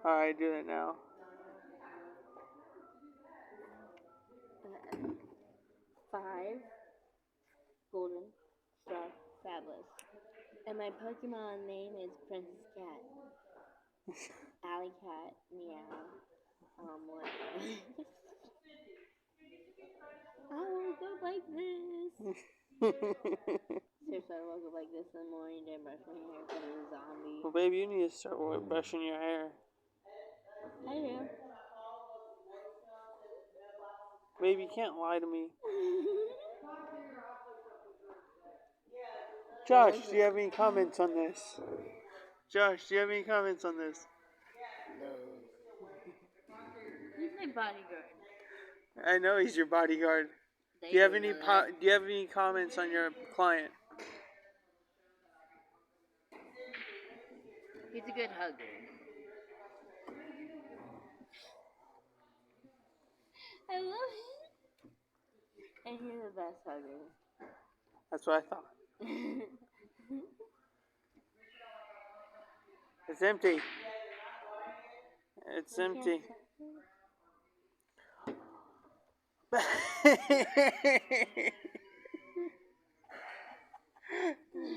Alright, do it now. Five golden star fabulous. And my Pokemon name is Princess Cat. Alley Cat, meow. What? I woke up like this. Seriously, I woke up like this in the morning, didn't brush my hair because of a zombie. Well, baby, you need to start brushing your hair. I do. Baby, you can't lie to me. Josh, do you have any comments on this? Josh, do you have any comments on this? No. He's my bodyguard. I know he's your bodyguard. Do you have any comments on your client? He's a good hugger. I love him. And he's the best hugger. That's what I thought. It's empty. It's empty.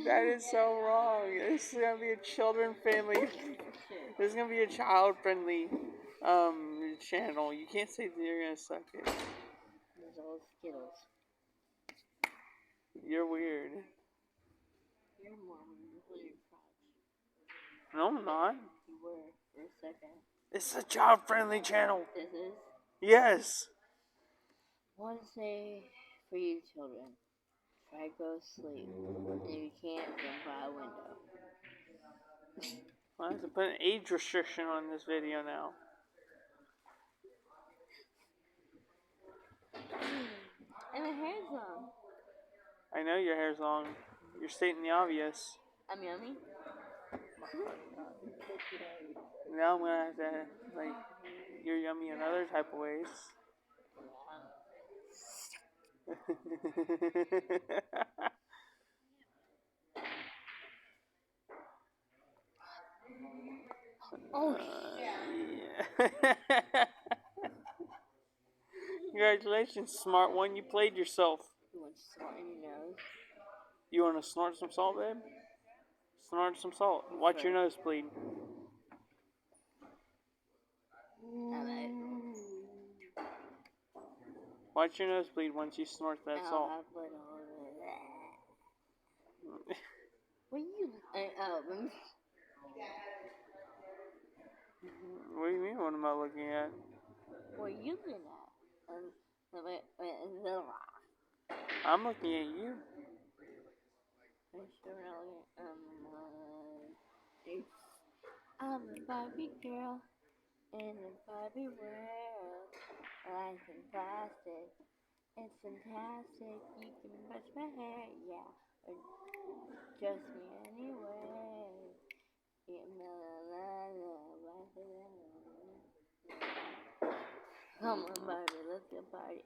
That is so wrong. This is gonna be a children-friendly. This is gonna be a child-friendly channel. You can't say that you're gonna suck it. There's all Skittles. You're weird. Your mom was your crotch. No, I'm not. You were for a second. It's a child-friendly channel. This is? Yes. Want to say for you children, try to go to sleep. If you can't, jump out a window. I have to put an age restriction on this video now. And my hair's long. I know your hair's long. You're stating the obvious. I'm yummy. Now I'm gonna have to, like, you're yummy in other type of ways. Oh, yeah. Congratulations, smart one. You played yourself. You want salt in your nose? You want to snort some salt, babe? Snort some salt. Watch your nose bleed. Watch your nose bleed once you snort that salt. What are you? What do you mean? What am I looking at? What are you looking at? I'm looking at you. I'm a Barbie girl in a Barbie world. Life in plastic, it's fantastic. You can brush my hair, yeah, or dress me anyway. Come on, Barbie, let's go party.